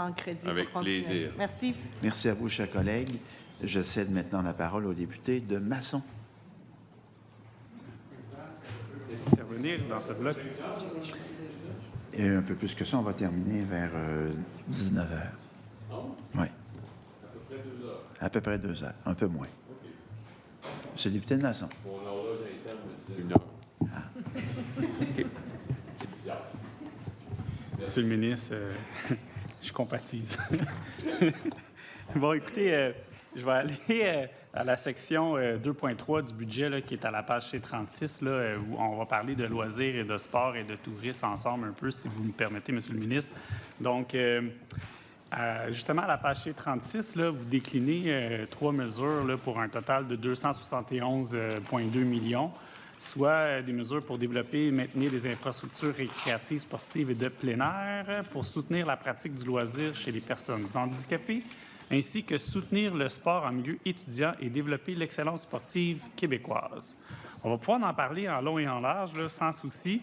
en crédit Avec pour continuer. plaisir. Merci. Merci à vous, chers collègues. Je cède maintenant la parole au député de Masson. Intervenir dans ce bloc. Et un peu plus que ça, on va terminer vers 19 h. Oui. À peu près 2 heures, un peu moins. Monsieur le député de Masson. Mon horloge interne me dit 1 heure. OK. Monsieur le ministre, je compatise. Bon, écoutez, je vais aller à la section 2.3 du budget, là, qui est à la page C36, là, où on va parler de loisirs et de sport et de tourisme ensemble un peu, si vous me permettez, Monsieur le ministre. Donc, justement, à la page C36, là, vous déclinez 3 mesures là, pour un total de 271,2 millions, soit des mesures pour développer et maintenir des infrastructures récréatives, sportives et de plein air, pour soutenir la pratique du loisir chez les personnes handicapées, ainsi que soutenir le sport en milieu étudiant et développer l'excellence sportive québécoise. On va pouvoir en parler en long et en large, là, sans souci.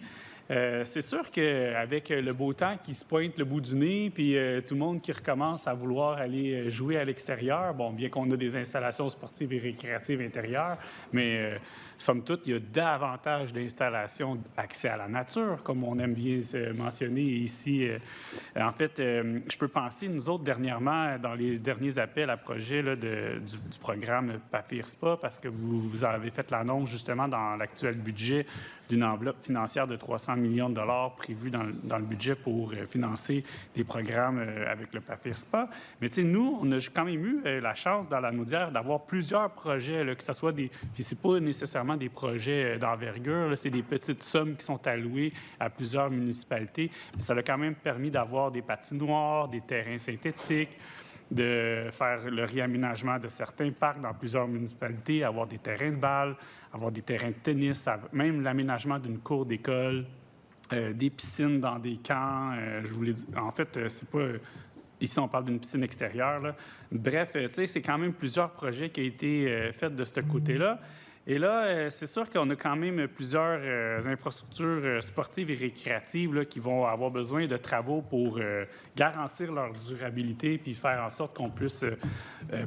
C'est sûr qu'avec le beau temps qui se pointe le bout du nez, puis tout le monde qui recommence à vouloir aller jouer à l'extérieur, bon, bien qu'on a des installations sportives et récréatives intérieures, mais somme toute, il y a davantage d'installations d'accès à la nature, comme on aime bien mentionner ici. En fait, je peux penser, nous autres, dernièrement, dans les derniers appels à projets là, du programme PAFIR-SPA, parce que vous avez fait l'annonce justement dans l'actuel budget d'une enveloppe financière de 300 millions de dollars prévue dans le budget pour financer des programmes avec le PAFIR-SPA. Mais tu sais, nous, on a quand même eu la chance dans la Naudière d'avoir plusieurs projets, là, que ce soit des... Puis c'est pas nécessairement des projets d'envergure, c'est des petites sommes qui sont allouées à plusieurs municipalités. Mais ça a quand même permis d'avoir des patinoires, des terrains synthétiques, de faire le réaménagement de certains parcs dans plusieurs municipalités, avoir des terrains de balle, avoir des terrains de tennis, même l'aménagement d'une cour d'école, des piscines dans des camps. Je vous l'ai dit, en fait, c'est pas... Ici, on parle d'une piscine extérieure, là. Bref, tu sais, c'est quand même plusieurs projets qui ont été faits de ce côté-là. Et là, c'est sûr qu'on a quand même plusieurs infrastructures sportives et récréatives là, qui vont avoir besoin de travaux pour garantir leur durabilité puis faire en sorte qu'on puisse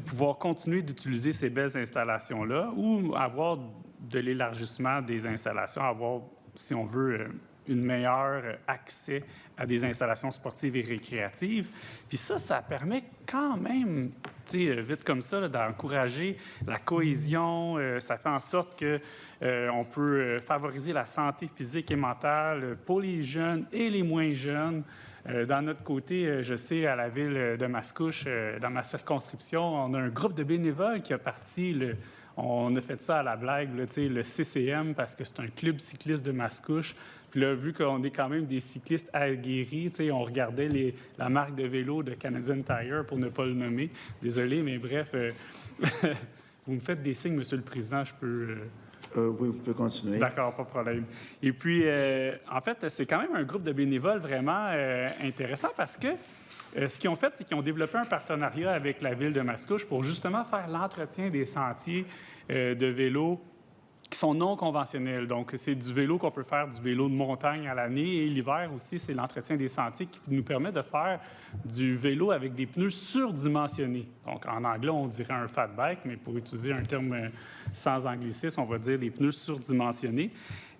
pouvoir continuer d'utiliser ces belles installations-là ou avoir de l'élargissement des installations, avoir, si on veut, un meilleur accès à des installations sportives et récréatives. Puis ça permet quand même, tu sais, vite comme ça, d'encourager la cohésion. Ça fait en sorte qu'on peut favoriser la santé physique et mentale pour les jeunes et les moins jeunes. Dans notre côté, je sais, à la ville de Mascouche, dans ma circonscription, on a un groupe de bénévoles qui a parti on a fait ça à la blague, là, le CCM, parce que c'est un club cycliste de Mascouche. Puis là, vu qu'on est quand même des cyclistes aguerris, on regardait la marque de vélo de Canadian Tire, pour ne pas le nommer. Désolé, mais bref, vous me faites des signes, Monsieur le Président, je peux... Oui, vous pouvez continuer. D'accord, pas de problème. Et puis, en fait, c'est quand même un groupe de bénévoles vraiment intéressant parce que ce qu'ils ont fait, c'est qu'ils ont développé un partenariat avec la ville de Mascouche pour justement faire l'entretien des sentiers de vélo qui sont non conventionnels. Donc, c'est du vélo qu'on peut faire, du vélo de montagne à l'année. Et l'hiver aussi, c'est l'entretien des sentiers qui nous permet de faire du vélo avec des pneus surdimensionnés. Donc, en anglais, on dirait un fat bike, mais pour utiliser un terme sans anglicisme, on va dire des pneus surdimensionnés.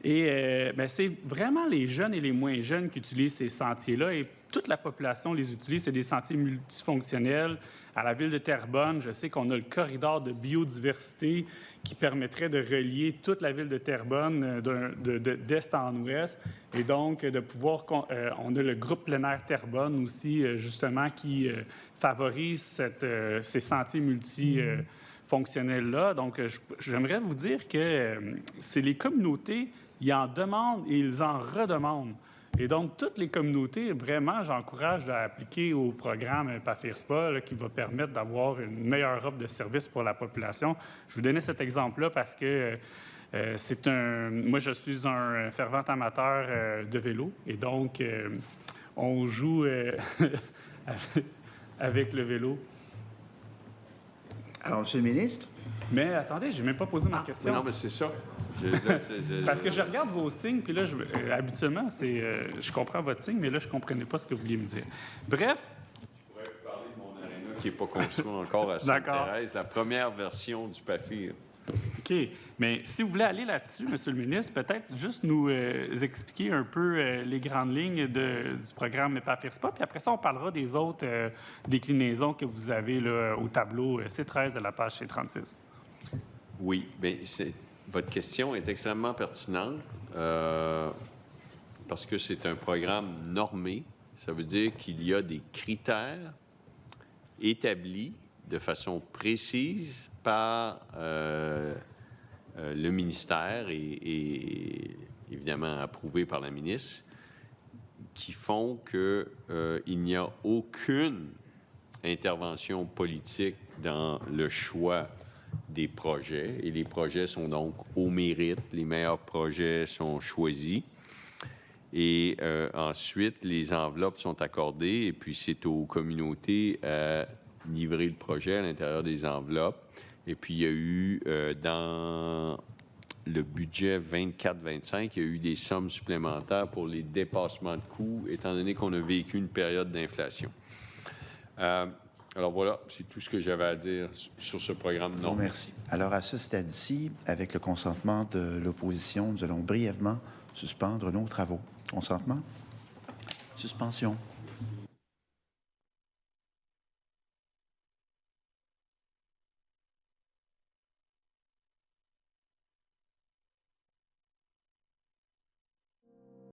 Et c'est vraiment les jeunes et les moins jeunes qui utilisent ces sentiers-là. Et toute la population les utilise. C'est des sentiers multifonctionnels. À la ville de Terrebonne, je sais qu'on a le corridor de biodiversité qui permettrait de relier toute la ville de Terrebonne d'est en ouest. Et donc, de pouvoir... on a le groupe plein air Terrebonne aussi, justement, qui favorise ces sentiers multifonctionnels-là. Donc, j'aimerais vous dire que c'est les communautés, ils en demandent et ils en redemandent. Et donc, toutes les communautés, vraiment, j'encourage à appliquer au programme PAFIR-SPA qui va permettre d'avoir une meilleure offre de services pour la population. Je vous donnais cet exemple-là parce que moi, je suis un fervent amateur de vélo et donc, on joue avec le vélo. Alors, Monsieur le ministre? Mais attendez, je n'ai même pas posé ma question. Non, mais c'est ça. Parce que je regarde vos signes, puis là, habituellement, je comprends votre signe, mais là, je ne comprenais pas ce que vous vouliez me dire. Bref, qui n'est pas construit encore à D'accord. Sainte-Thérèse, la première version du PAFIR. OK. Mais si vous voulez aller là-dessus, Monsieur le ministre, peut-être juste nous expliquer un peu les grandes lignes du programme EPAFIRSPA, puis après ça, on parlera des autres déclinaisons que vous avez là, au tableau C13 de la page C36. Oui, bien, votre question est extrêmement pertinente parce que c'est un programme normé. Ça veut dire qu'il y a des critères établis de façon précise par le ministère et évidemment approuvés par la ministre, qui font qu'il n'y a aucune intervention politique dans le choix des projets. Et les projets sont donc au mérite. Les meilleurs projets sont choisis. Et ensuite, les enveloppes sont accordées et puis c'est aux communautés à livrer le projet à l'intérieur des enveloppes. Et puis, il y a eu, dans le budget 24-25, il y a eu des sommes supplémentaires pour les dépassements de coûts, étant donné qu'on a vécu une période d'inflation. Alors voilà, c'est tout ce que j'avais à dire sur ce programme. Non. Merci. Alors, à ce stade-ci, avec le consentement de l'opposition, nous allons brièvement suspendre nos travaux. Consentement? Suspension.